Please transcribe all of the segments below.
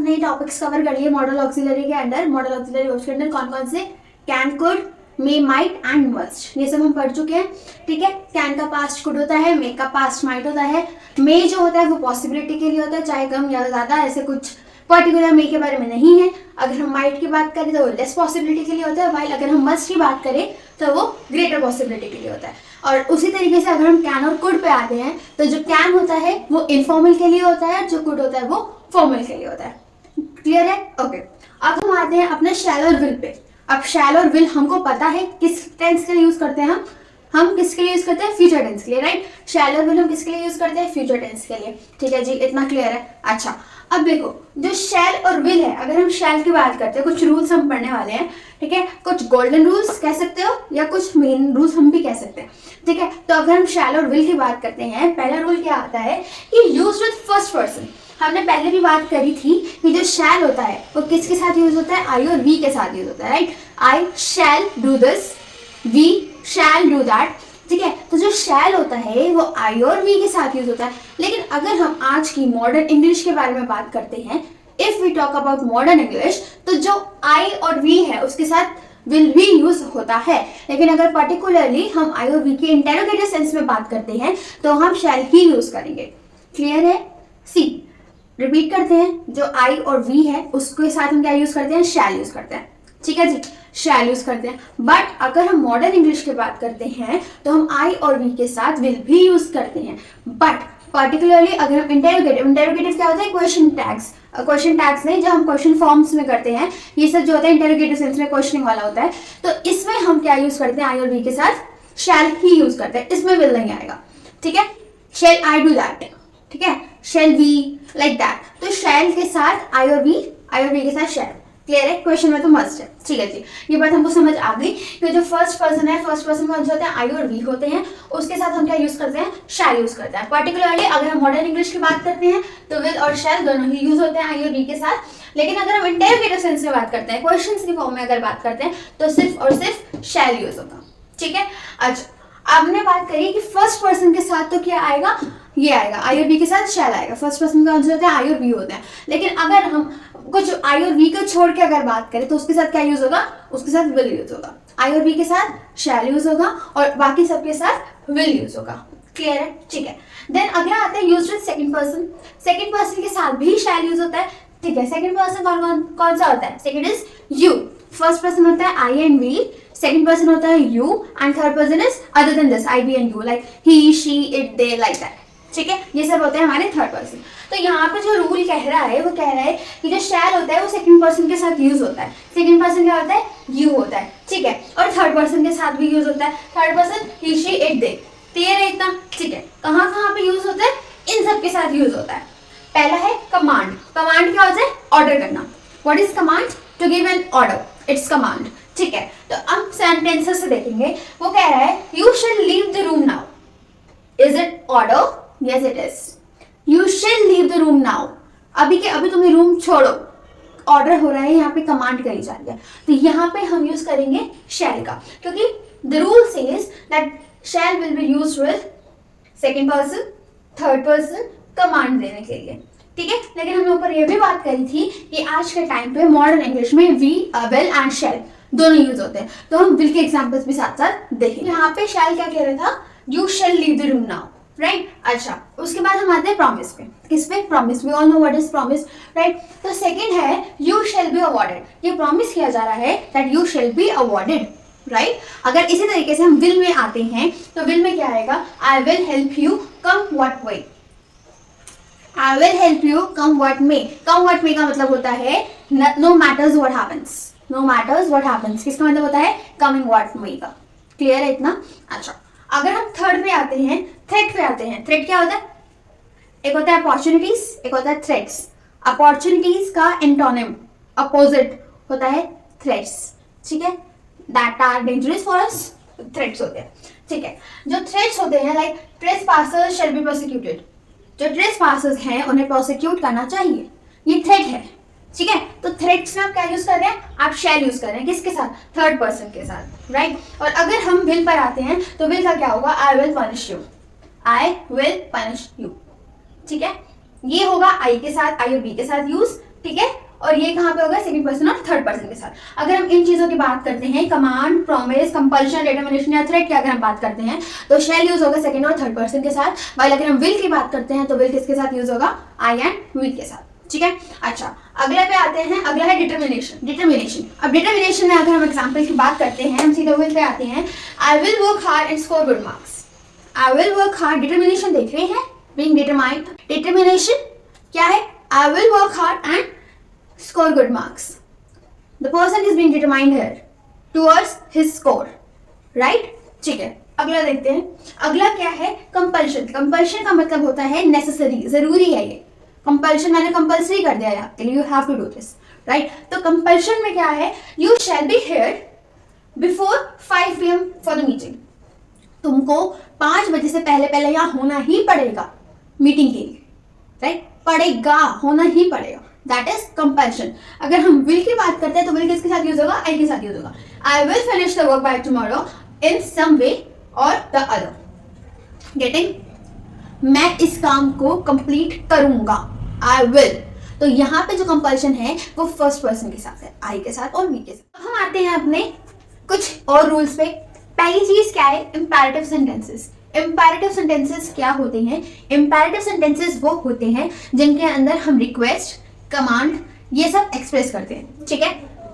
हमने ये topics cover कर लिए मॉडल ऑक्सिलरी के अंदर। मॉडल ऑक्सिलरी वर्ब्स के अंदर कौन कौन से, can, could, may, might and must, ये सब हम पढ़ चुके हैं। ठीक है, कैन का पास्ट कुड होता है, मे का पास्ट माइट होता है, मे जो होता है वो पॉसिबिलिटी के लिए होता है, चाहे कम या ज़्यादा, ऐसे कुछ पर्टिकुलर मे के बारे में नहीं है। अगर हम माइट की बात करें तो वो लेस पॉसिबिलिटी के लिए होता है, वाइल अगर हम मस्ट की बात करें तो वो ग्रेटर पॉसिबिलिटी के लिए होता है। और उसी तरीके से अगर हम कैन और कुड पे आते हैं तो जो कैन होता है वो इनफॉर्मल के लिए होता है, जो कुड होता है वो फॉर्मल के लिए होता है। क्लियर है? ओके। अब हम आते हैं अपने शैल और विल पे। अब शैल और विल हमको पता है किस टेंस के लिए यूज करते हैं, हम किसके लिए यूज करते हैं, फ्यूचर टेंस के लिए, राइट। शैल और विल हम किसके लिए यूज करते हैं, फ्यूचर टेंस के लिए। ठीक है जी, इतना क्लियर है। अच्छा, अब देखो जो शैल और विल है, अगर हम शैल की बात करते हैं, कुछ रूल्स हम पढ़ने वाले हैं। ठीक है, कुछ गोल्डन रूल्स कह सकते हो या कुछ मेन रूल्स हम भी कह सकते हैं। ठीक है, तो अगर हम शैल और विल की बात करते हैं, पहला रूल क्या आता है कि यूज विद फर्स्ट पर्सन। हमने पहले भी बात करी थी कि जो शैल होता है वो किसके साथ यूज होता है, आई और वी के साथ यूज होता है, right. I shall do this, we shall do that. ठीक है, तो जो शैल होता है वो आई और वी के साथ यूज होता है। लेकिन अगर हम आज की मॉडर्न इंग्लिश के बारे में बात करते हैं, if we talk about modern English, तो जो आई और वी है उसके साथ विल भी यूज होता है। लेकिन अगर पर्टिकुलरली हम आई और वी के इंटेरोगेटिव सेंस में बात करते हैं तो हम शैल ही यूज करेंगे। क्लियर है? सी रिपीट करते हैं, जो आई और वी है उसके साथ हम क्या यूज करते हैं, शैल यूज करते हैं। ठीक है जी, शैल यूज करते हैं। बट अगर हम मॉडर्न इंग्लिश की बात करते हैं तो हम आई और वी के साथ विल भी यूज करते हैं। बट पर्टिकुलरली अगर हम इंटेरोगेटिव क्या होता है, क्वेश्चन टैग्स नहीं, जो हम क्वेश्चन फॉर्म्स में करते हैं, ये सब जो होता है इंटेरोगेटिव सेंस में क्वेश्चनिंग वाला होता है, तो इसमें हम क्या यूज करते हैं, आई और वी के साथ शैल ही यूज करते हैं, इसमें विल नहीं आएगा। ठीक है, शेल आई डू दैट, ठीक है, शेल वी, लाइक दैट। तो शैल के साथ आई और वी के साथ शैल। क्लियर है? क्वेश्चन में तो मस्ट है। ठीक है जी, ये बात हमको समझ आ गई कि जो फर्स्ट पर्सन है, फर्स्ट पर्सन में जो होते हैं आई और वी होते हैं, उसके साथ हम क्या यूज करते हैं, शैल यूज करते हैं। पर्टिकुलरली अगर हम मॉडर्न इंग्लिश की बात करते हैं तो विल और शैल दोनों ही यूज होते हैं आई और वी के साथ। लेकिन अगर हम इंटेरोगेटिव सेंस में बात करते हैं, क्वेश्चंस की फॉर्म में अगर बात करते हैं, तो सिर्फ और सिर्फ शैल यूज होगा। ठीक है। अच्छा, आपने बात करी कि फर्स्ट पर्सन के साथ तो क्या आएगा, ये आएगा, आई और वी के साथ शैल आएगा। फर्स्ट पर्सन का आंसर होता है आई और वी होते हैं। लेकिन अगर हम कुछ आई और वी को छोड़ के अगर बात करें तो उसके साथ क्या यूज होगा, उसके साथ विल यूज होगा। आई और वी के साथ शैल यूज होगा और बाकी सबके साथ विल यूज होगा। क्लियर है? ठीक है। देन अगला आता है use with second person. Second person के साथ भी शैल यूज होता है। ठीक है, सेकंड पर्सन कौन सा होता है, second is you. First person होता है I and we, second person होता है you, and third person is other than this, I, we and you, like he, she, it, they, like that. ठीक है, ये सब होते हैं हमारे थर्ड पर्सन। तो यहाँ पे जो रूल कह रहा है वो कह रहा है कि जो शैल होता है वो सेकंड पर्सन के साथ यूज होता है। सेकंड पर्सन क्या होता है, यू होता है। ठीक है, और थर्ड पर्सन के साथ भी यूज होता है। Third person he, she, it, they. Clear है इतना? ठीक है, कहाँ कहाँ पे यूज होता है, इन सब के साथ यूज होता है। पहला है कमांड। कमांड क्या होता है, ऑर्डर करना। What is command, to give an order, it's command. ठीक है, तो अब सेंटेंसेस से देखेंगे। वो कह रहा है you shell leave the room now, is it order, yes it is, you shall leave the room now, अभी के अभी तुम्हें रूम छोड़ो, ऑर्डर हो रहा है, यहाँ पे कमांड करी जा रही है। तो यहाँ पे हम यूज करेंगे शैल का, क्योंकि the rule says that shall will be used with second person, third person, command देने के लिए। ठीक है, लेकिन हमने ऊपर ये भी बात करी थी कि आज के टाइम पे मॉडर्न इंग्लिश में वी, विल एंड शैल दोनों यूज होते हैं। तो हम विल के एग्जाम्पल्स भी साथ साथ देखेंगे। यहाँ पे शैल क्या कह रहा था, you shall leave the room now, right. अच्छा, उसके बाद हम आते हैं प्रॉमिस पे। किस पे, promise. We all know what is promise, right. तो सेकंड है यू शैल बी अवॉर्डेड। ये प्रॉमिस किया जा रहा है that you shall be awarded, right. अगर इसी तरीके से हम विल में आते हैं तो विल में क्या आएगा, I will help you come what way, I will help you come what may. Come what may का मतलब होता है no matters what happens, no matters what happens. किसका मतलब होता है, कमिंग व्हाट मे का। क्लियर है इतना? अच्छा, अगर हम थर्ड पे आते हैं, थ्रेट पे आते हैं। थ्रेट क्या होता है, एक होता है अपॉर्चुनिटीज, एक होता है थ्रेट्स। अपॉर्चुनिटीज का एंटोनिम, अपोजिट होता है थ्रेट्स। ठीक है, that are dangerous for us, threats होते हैं। ठीक है, जो थ्रेट्स होते हैं like trespassers shall be prosecuted, जो ट्रेसपासर्स हैं उन्हें प्रोसिक्यूट करना चाहिए, ये थ्रेट है। ठीक है, तो थ्रेट्स में आप क्या यूज कर रहे हैं, आप शैल यूज कर रहे हैं। किसके साथ, थर्ड पर्सन के साथ, राइट। और अगर हम विल पर आते हैं तो विल का क्या होगा, I will punish you, I will punish you. ठीक है, ये होगा आई के साथ, आई और बी के साथ यूज। ठीक है, और ये कहाँ पे होगा, सेकंड पर्सन और थर्ड पर्सन के साथ। अगर हम इन चीजों की बात करते हैं, कमांड, प्रॉमिस, कंपल्शन, डिटरमिनेशन या थ्रेट की अगर हम बात करते हैं तो शैल यूज होगा सेकंड और थर्ड पर्सन के साथ। वाइल अगर हम विल की बात करते हैं तो विल किसके साथ यूज होगा, आई एंड वी के साथ। ठीक है, अच्छा अगले पे आते हैं, अगला है डिटरमिनेशन। डिटरमिनेशन, अब डिटरमिनेशन में अगर हम एग्जांपल की बात करते हैं, हम सीधा विल पे आते हैं, I will work hard and score good marks. I will work hard, determination देख रहे हैं, बीइंग डिटरमाइंड। डिटरमिनेशन क्या है, I will work hard and score good marks. The person is being determined here towards his score, right? ठीक है, अगला देखते हैं। अगला क्या है, कंपल्शन। कंपल्शन का मतलब होता है नेसेसरी, जरूरी है ये। कंपल्शन मैंने कंपल्सरी कर दिया है आपके लिए, you have to do this, right? तो कंपल्शन में क्या है, you shall be here before 5 PM for the meeting. तुमको 5 बजे से पहले पहले यहाँ होना ही पड़ेगा मीटिंग के लिए, राइट? पड़ेगा, होना ही पड़ेगा, दैट इज कंपल्शन। अगर हम विल की बात करते हैं तो विल किसके साथ यूज होगा, आई के साथ यूज होगा। I will finish the work by tomorrow in some way और द अदर। गेटिंग, मैं इस काम को कंप्लीट करूंगा, आई विल। तो यहाँ पे जो कंपल्शन है वो फर्स्ट पर्सन के साथ है, आई के साथ और वी के साथ। हम आते हैं अपने कुछ और रूल्स पे। पहली चीज क्या है, इंपैरेटिव सेंटेंसेस। इंपैरेटिव सेंटेंसेस क्या होते हैं, इंपैरेटिव सेंटेंसेस वो होते हैं जिनके अंदर हम रिक्वेस्ट, कमांड ये सब एक्सप्रेस करते हैं। ठीक है,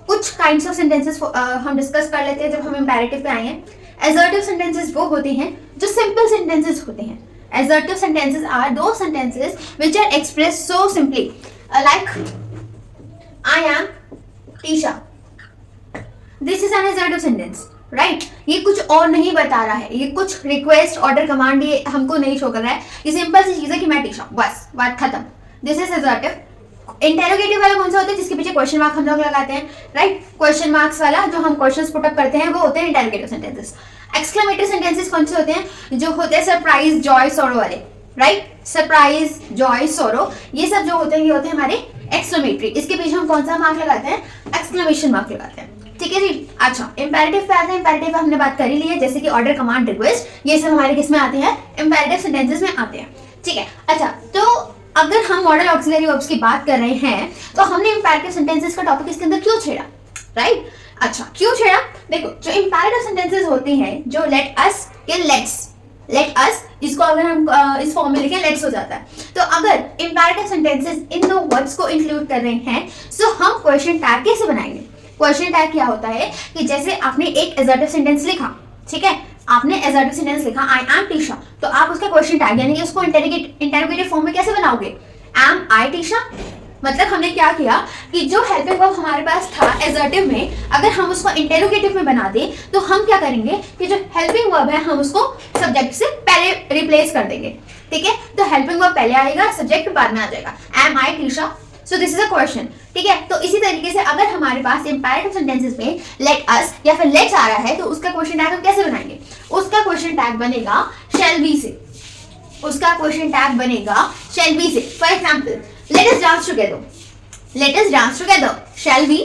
कुछ काइंड्स ऑफ सेंटेंसेस हम डिस्कस कर लेते हैं जब हम इंपैरेटिव पे आए हैं। असर्टिव सेंटेंसेस वो होते हैं जो सिंपल सेंटेंसेस होते हैं। Assertive sentences are those sentences which are expressed so simply, like I am Tisha. This is an assertive sentence, right? ये कुछ और नहीं बता रहा है, ये कुछ रिक्वेस्ट, ऑर्डर, कमांड ये हमको नहीं शो कर रहा है। ये सिंपल सी चीज है कि मैं टीशा, बस बात खत्म। This is assertive. इंटेरोगेटिव वाला कौन सा होता है, जिसके पीछे क्वेश्चन मार्क हम लोग लगाते हैं, राइट? क्वेश्चन मार्क्स वाला जो हम क्वेश्चंस पुट अप करते हैं वो होते हैं इंटेरोगेटिव सेंटेंसेस। एक्सक्लेमेटरी सेंटेंसेस कौन से होते हैं, जो होते हैं सरप्राइज, जॉय, सोरो वाले, राइट? सरप्राइज, जॉय, सोरो ये सब जो होते हैं ये होते हैं हमारे एक्सक्लेमेटरी। इसके पीछे हम कौन सा मार्क लगाते हैं, एक्सक्लेमेशन मार्क लगाते हैं। ठीक है जी, अच्छा इंपैरेटिव पे आते हैं। इंपैरेटिव पे हमने बात कर ही ली है, जैसे कि ऑर्डर, कमांड, रिक्वेस्ट, ये सब हमारे किस में आते हैं, इंपैरेटिव सेंटेंसेस में आते हैं। ठीक है, अच्छा तो अगर हम मॉडल ऑक्सिलरी वर्ब्स की बात कर रहे हैं तो हमने इंपैरेटिव सेंटेंसेस का टॉपिक इसके अंदर क्यों छेड़ा, राइट? अच्छा क्यों छेड़ा, देखो जो इंपैरेटिव सेंटेंसेस होते हैं, जो लेट अस या लेट्स, लेट अस इसको अगर हम इस फॉर्म में लिखें लेट्स हो जाता है। तो अगर इंपैरेटिव सेंटेंसेस इन दो वर्ड्स को इंक्लूड कर रहे हैं तो हम क्वेश्चन टैग कैसे बनाएंगे? क्वेश्चन टैग क्या होता है कि जैसे आपने एक असर्टिव सेंटेंस लिखा, ठीक है, आपने असर्टिव सेंटेंस लिखा आई एम टीशा, तो आप उसका क्वेश्चन टैग यानी कि उसको इंटेरोगेटिव फॉर्म में कैसे बनाओगे, एम आई टीशा। मतलब हमने क्या किया कि जो हेल्पिंग वर्ब हमारे पास था असर्टिव में, अगर हम उसको इंटेरोगेटिव में बना दें तो हम क्या करेंगे कि जो हेल्पिंग वर्ब है हम उसको सब्जेक्ट से पहले रिप्लेस कर देंगे। ठीक है, तो हेल्पिंग वर्ब पहले आएगा, सब्जेक्ट बाद में आ जाएगा, एम आई टीशा। So this is a question. ठीक है, तो इसी तरीके से अगर हमारे पास इंपैरेटिव सेंटेंसेस में लेट अस या फिर लेट्स आ रहा है तो उसका क्वेश्चन टैग हम कैसे बनाएंगे? उसका क्वेश्चन टैग बनेगा शैल बी से, उसका क्वेश्चन टैग बनेगा शैल बी से। For example let us dance together, let us dance together, shall we.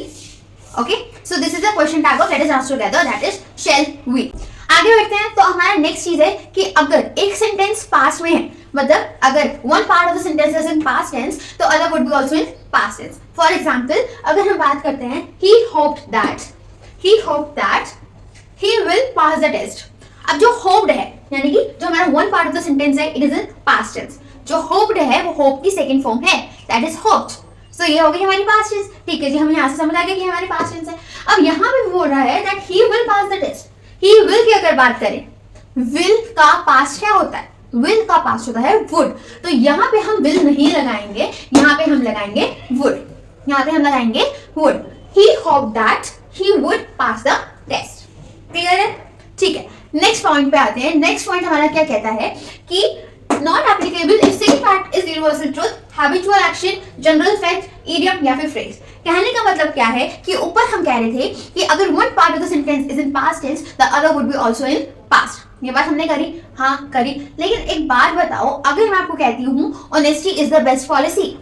Okay, so this is the question tag of let us dance together, that is shall we. आगे बढ़ते हैं, तो हमारा next चीज है कि अगर एक सेंटेंस पास्ट में है, मतलब अगर one part of the sentence is in past tense तो other would be also in past tense. For example अगर हम बात करते हैं he hoped that he will pass the test। अब जो hoped है यानी कि जो हमारा one part of the sentence है it is in past tense, जो hoped है वो hope की सेकंड फॉर्म है, दैट इज hoped। सो ये हो गई हमारी पास्ट टेंस। ठीक है जी, हम यहाँ से समझ आ गए कि हमारी पास्ट टेंस है। अब यहाँ पे बोल रहा है that he will pass the test। he will की अगर बात करें, will का पास्ट क्या होता है, will का पास्ट होता है would, तो यहाँ पे हम will नहीं लगाएंगे, यहाँ पे हम लगाएंगे would, यहाँ पे हम लगाएंगे would। he hoped that he would pass the test। Clear है? ठीक है, नेक्स्ट पॉइंट पे आते हैं। नेक्स्ट पॉइंट हमारा क्या कहता है कि not applicable if same fact is universal truth, habitual action, general fact, idiom या फिर फ्रेज। कहने का मतलब क्या है कि ऊपर हम कह रहे थे कि अगर one part of the sentence is in past tense the other would be also in past. ये बात हमने करी, हाँ करी, लेकिन एक बात बताओ, अगर मैं आपको कहती हूँ honesty is the best policy,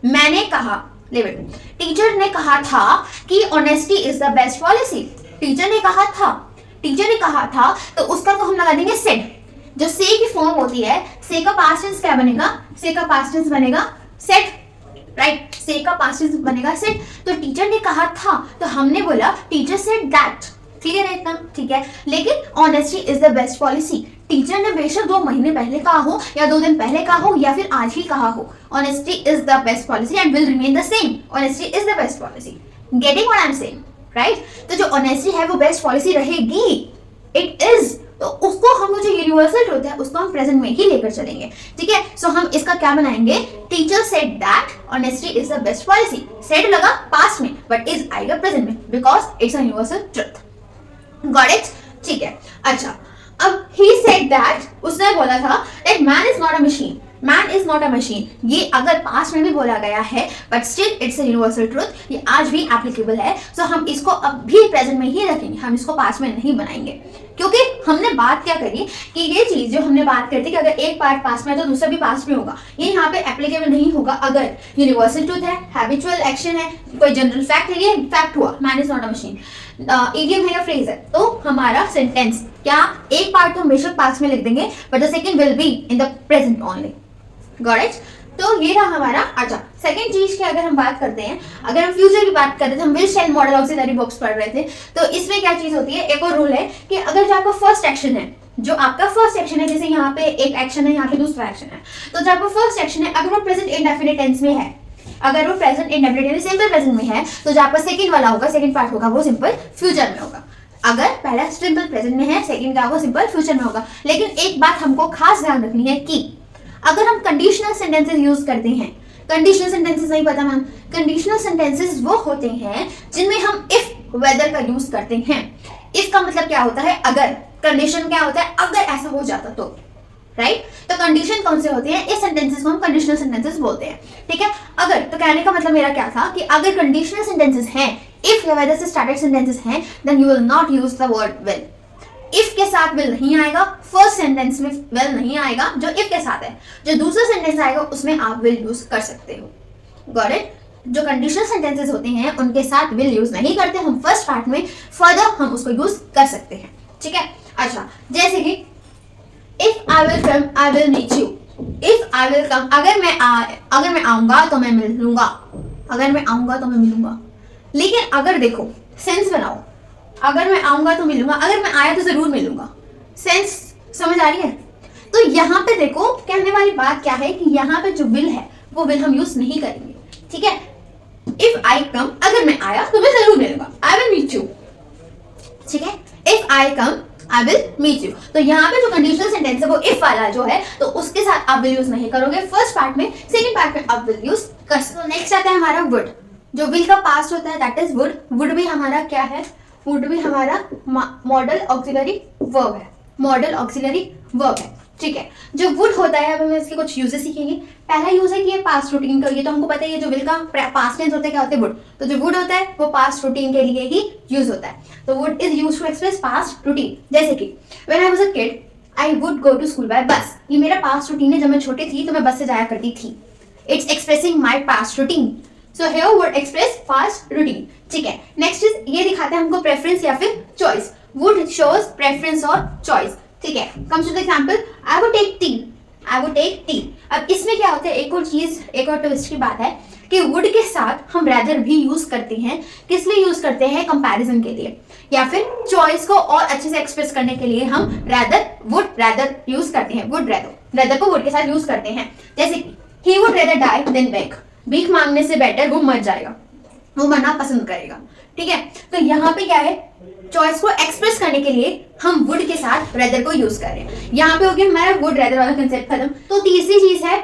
मैंने कहा, टीचर ने कहा था कि honesty is the best policy, teacher ने कहा था, तो उसका तो हम लगा देंगे सेड। जो से की फॉर्म होती है, से का पास्ट टेंस क्या बनेगा, से का पास्ट टेंस बनेगा सेड। राइट। से का पास्ट टेंस बनेगा सेड। तो टीचर ने कहा था तो हमने बोला टीचर सेड दैट। क्लियर है इतना? ठीक है। लेकिन honesty is the best policy. Teacher ने बेशक 2 महीने पहले कहा हो या 2 दिन पहले कहा हो या फिर आज ही कहा हो, honesty is the best policy and will remain the same. Honesty is the best policy. Getting what I am saying, right? तो जो ऑनेस्टी है वो बेस्ट पॉलिसी रहेगी, इट इज। तो उसको हम जो यूनिवर्सल ट्रूथ है उसको हम प्रेजेंट में ही लेकर चलेंगे, ठीक है। सो हम इसका क्या बनाएंगे, teacher said that honesty is the best policy. Said लगा पास्ट में बट इज आएगा प्रेजेंट में because it's a universal truth. Got it? ठीक है। अच्छा, अब ही सेड दैट, उसने बोला था that man is not a machine. Man is not a machine, ये अगर पास्ट में भी बोला गया है but still it's a universal truth, ये आज भी एप्लीकेबल है। सो हम इसको अब भी प्रेजेंट में ही रखेंगे, हम इसको पास्ट में नहीं बनाएंगे, क्योंकि हमने बात क्या करी कि ये चीज जो हमने बात करी थी कि अगर एक पार्ट पास्ट में है तो दूसरा भी पास्ट में होगा, ये यहाँ पे एप्लीकेबल नहीं होगा अगर यूनिवर्सल ट्रूथ है, हैबिचुअल एक्शन है, कोई जनरल फैक्ट है, ये फैक्ट हुआ man is not a machine, idiom है या फ्रेज है, तो हमारा सेंटेंस क्या, एक पार्ट तो हम बेशक पास्ट में लिख देंगे but the second will be in the present only. Got it? तो ये रहा हमारा। अच्छा, सेकंड चीज की अगर हम बात करते हैं, अगर हम फ्यूचर की बात करते थे, हम will shell model auxiliary verbs पढ़ रहे थे, तो इसमें क्या चीज होती है, एक और रूल है कि अगर जो आपका फर्स्ट एक्शन है, जो आपका फर्स्ट एक्शन है, जैसे यहाँ पे एक एक्शन है, यहाँ पे दूसरा एक्शन है, तो जो आपका फर्स्ट एक्शन है अगर वो प्रेजेंट इंडेफिनिट टेंस में है, अगर वो प्रेजेंट इंडेफिनिट सिंपल प्रेजेंट में है, तो जो आपका सेकंड वाला होगा, सेकंड पार्ट होगा, वो सिंपल फ्यूचर में होगा। अगर पहला सिंपल प्रेजेंट में है, सेकंड का होगा सिंपल फ्यूचर में होगा। लेकिन एक बात हमको खास ध्यान रखनी है कि अगर हम कंडीशनल सेंटेंसेस यूज करते हैं, कंडीशनल सेंटेंसेस नहीं पता मैम, कंडीशनल सेंटेंसेस वो होते हैं जिनमें हम इफ वेदर का यूज करते हैं। इफ का मतलब क्या होता है, अगर। कंडीशन क्या होता है, अगर ऐसा हो जाता तो, राइट? तो कंडीशन कौन से होते हैं, इस सेंटेंसेस को हम कंडीशनल सेंटेंसेस बोलते हैं, ठीक है। अगर, तो कहने का मतलब मेरा क्या था कि अगर कंडीशनल सेंटेंसेस हैं, इफ या वेदर से स्टार्टेड सेंटेंसेस हैं, then you will not use the word will. If के साथ विल नहीं आएगा, फर्स्ट सेंटेंस में विल नहीं आएगा जो इफ के साथ है, जो दूसरा सेंटेंस आएगा उसमें आप विल यूज कर सकते हो। Got it? जो कंडीशनल सेंटेंसेस होते हैं उनके साथ विल यूज नहीं करते हम फर्स्ट पार्ट में, फर्दर हम उसको यूज कर सकते हैं, ठीक है। अच्छा, जैसे कि if I will come I will meet you. If I will come, अगर मैं आऊंगा तो मैं मिलूंगा, अगर मैं आऊंगा तो मैं मिलूंगा। लेकिन अगर देखो सेंस बनाओ, अगर मैं आऊंगा तो मिलूंगा, अगर मैं आया तो जरूर मिलूंगा, सेंस समझ आ रही है? तो यहाँ पे देखो कहने वाली बात क्या है कि यहाँ पे जो विल है वो विल हम यूज नहीं करेंगे, ठीक है। इफ आई कम, अगर मैं आया तो मैं जरूर मिलूंगा, आई विल मीट यू, ठीक है। If I come I will meet you, तो यहाँ पे जो कंडीशनल सेंटेंस है वो इफ वाला जो है, तो उसके साथ आप विल यूज नहीं करोगे फर्स्ट पार्ट में, सेकंड पार्ट में आप विल यूज कर सकते हो। नेक्स्ट आता है हमारा वुड। जो विल का पास्ट होता है दैट इज वुड। वुड भी हमारा क्या है, वुड भी हमारा मॉडल ऑक्सिलरी वर्ब है, मॉडल ऑक्सिलरी वर्ब है, ठीक है। जो वुड होता है, अब हम इसके कुछ यूजेस सीखेंगे। पहला यूज है कि ये पास्ट रूटीन का, ये तो हमको पता है, ये जो विल का पास्ट टेंस होता है क्या होता है, वुड। तो जो वुड होता है वो पास्ट रूटीन के लिए ही यूज होता है। तो would is used to express past routine, जैसे कि when I was a kid I would go to school by bus. ये मेरा पास्ट रूटीन है, जब मैं छोटी थी तो मैं बस से जाया करती थी। It's expressing my past routine, so here would express past routine, ठीक है। नेक्स्ट इज, ये दिखाता है हमको प्रेफरेंस या फिर चॉइस। वुड शोज प्रेफरेंस और चॉइस, ठीक है। Comes to the example, I would take tea, I would take tea. अब इसमें क्या होता है, एक और चीज, एक और ट्विस्ट की बात है कि वुड के साथ हम रैदर भी यूज करते हैं। किस लिए यूज करते हैं, कंपैरिजन के लिए, या फिर चॉइस को और अच्छे से एक्सप्रेस करने के लिए हम रैदर, वुड रैदर यूज करते हैं। वुड रैदर को वुड के साथ यूज करते हैं, जैसे कि he would rather die than beg. भीख मांगने से बेटर वो मर जाएगा, वो मरना पसंद करेगा, ठीक है। तो यहाँ पे क्या है, चॉइस को एक्सप्रेस करने के लिए हम वुड के साथ रेदर को यूज कर रहे हैं। यहाँ पे हो गया हमारा वुड रेदर वाला कंसेप्ट खत्म। तो तीसरी चीज है,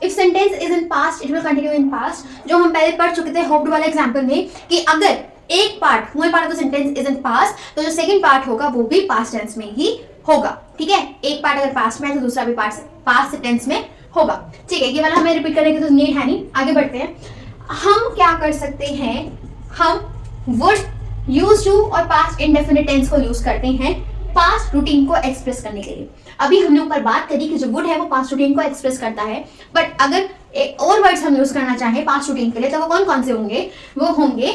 if sentence is in past it will continue in past, जो हम पहले पढ़ चुके थे होप्ड वाले एग्जांपल में, कि अगर एक पार्ट, कोई part of the sentence is in past, तो जो सेकंड पार्ट होगा वो भी पास्ट टेंस में ही होगा, ठीक है। एक पार्ट अगर पास्ट में है तो दूसरा भी पार्ट पास्ट टेंस में होगा, ठीक है। ये वाला हमें रिपीट करने की तो नीड है नहीं। आगे बढ़ते हैं, हम क्या कर सकते हैं, हम वुड, यूज टू और पास्ट इंडेफिनिट टेंस को यूज करते हैं पास्ट रूटीन को एक्सप्रेस करने के लिए। अभी हमने ऊपर बात करी कि जो वुड है वो पास्ट रूटीन को एक्सप्रेस करता है, बट अगर एक और वर्ड्स हम यूज करना चाहें पास्ट रूटीन के लिए तो वो कौन कौन से होंगे, वो होंगे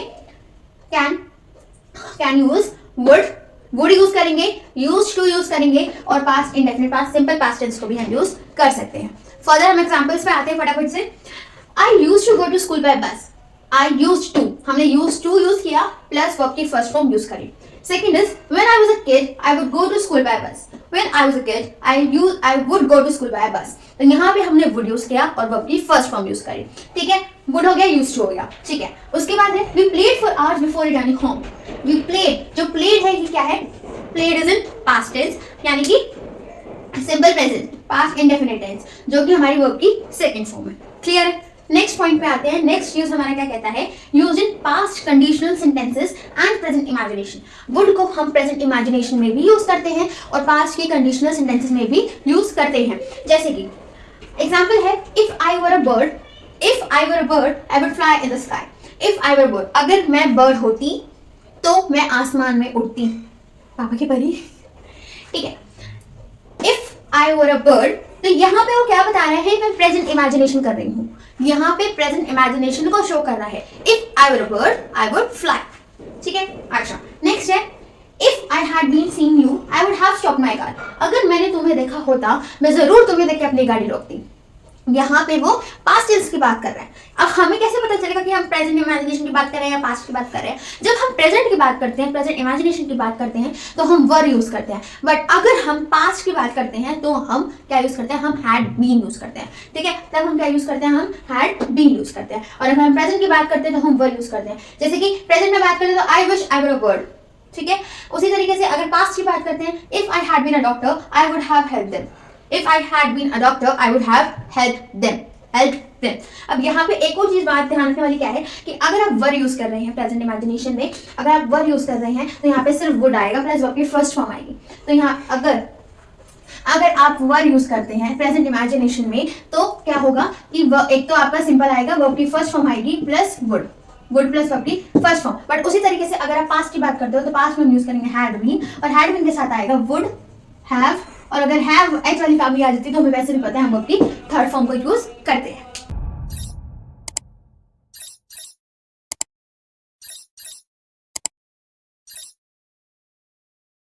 कैन यूज, वुड यूज करेंगे, यूज टू यूज करेंगे, और past indefinite, past simple past tense को भी हम यूज कर सकते हैं। फर्दर हम एग्जांपल्स पे आते हैं फटाफट से। I used to go to school by bus, I used to, हमने यूज्ड टू यूज किया प्लस वर्ब की फर्स्ट फॉर्म यूज करी। Second is when I was a kid I would go to school by bus, when I was a kid I would go to school by bus. तो यहाँ पे हमने would use किया और verb की first form use करी, ठीक है। वुड हो गया, यूज्ड टू हो गया, ठीक है। उसके बाद है we played for hours before returning home. We played, जो प्लेड है ये क्या है, played is in past tense, यानी कि simple present, past indefinite tense, जो कि हमारी वर्ब की सेकंड फॉर्म है। क्लियर है। नेक्स्ट पॉइंट पे आते हैं। नेक्स्ट यूज हमारा क्या कहता है, use in past conditional sentences and present imagination. Would को हम प्रेजेंट इमेजिनेशन में भी यूज करते हैं और पास्ट के कंडीशनल सेंटेंसेस में भी यूज करते हैं। जैसे कि एग्जांपल है, if I were a bird I would fly in the sky. If I were bird, अगर मैं बर्ड होती तो मैं आसमान में उड़ती। पापा की परी, ठीक है। If I were a bird, तो यहाँ पे वो क्या बता रहे हैं, मैं प्रेजेंट इमेजिनेशन कर रही हूँ, यहाँ पे प्रेजेंट इमेजिनेशन को शो कर रहा है। If I were a bird I would fly, ठीक है। अच्छा, नेक्स्ट है, if I had been seeing you I would have stopped my car. अगर मैंने तुम्हें देखा होता मैं जरूर तुम्हें देख के अपनी गाड़ी रोकती। यहाँ पे वो पास्ट टेंस की बात कर रहा है। अब हमें कैसे पता चलेगा कि हम प्रेजेंट इमेजिनेशन की बात कर रहे हैं या पास्ट की बात कर रहे हैं? जब हम प्रेजेंट की बात करते हैं, प्रेजेंट इमेजिनेशन की बात करते हैं, तो हम वर यूज करते हैं। बट अगर हम पास्ट की बात करते हैं तो हम क्या यूज करते हैं, हम हैड बीन यूज करते हैं, ठीक है। तब हम क्या यूज करते हैं, हम हैड बीन यूज करते हैं। और अगर हम प्रेजेंट की बात करते हैं तो हम वर यूज करते हैं। जैसे कि प्रेजेंट में बात करते हैं तो I wish I were a bird, ठीक है। उसी तरीके से अगर पास्ट की बात करते हैं, if I had been a doctor I would have helped them. If I had been a doctor I would have helped them, help them. अब यहाँ पे एक और चीज बात ध्यान रखने वाली क्या है कि अगर आप वर यूज कर रहे हैं प्रेजेंट इमेजिनेशन में, अगर आप वर यूज कर रहे हैं तो यहाँ पे सिर्फ वुड आएगा प्लस वर्ब की फर्स्ट फॉर्म आएगी। तो यहाँ अगर आप वर यूज करते हैं प्रेजेंट इमेजिनेशन में तो क्या होगा कि एक तो आपका सिंपल आएगा, वर्ब की फर्स्ट फॉर्म आएगी plus would, would plus verb की फर्स्ट फॉर्म। बट उसी तरीके से अगर आप पास्ट की बात करते हो तो पास्ट में हम यूज करेंगे हैड बीन, और हैड बीन के साथ आएगा वुड, हैव, और अगर हैव एच वाली फैमिली आ जाती है तो हमें वैसे भी पता है हम वर्ब की थर्ड फॉर्म को यूज करते हैं।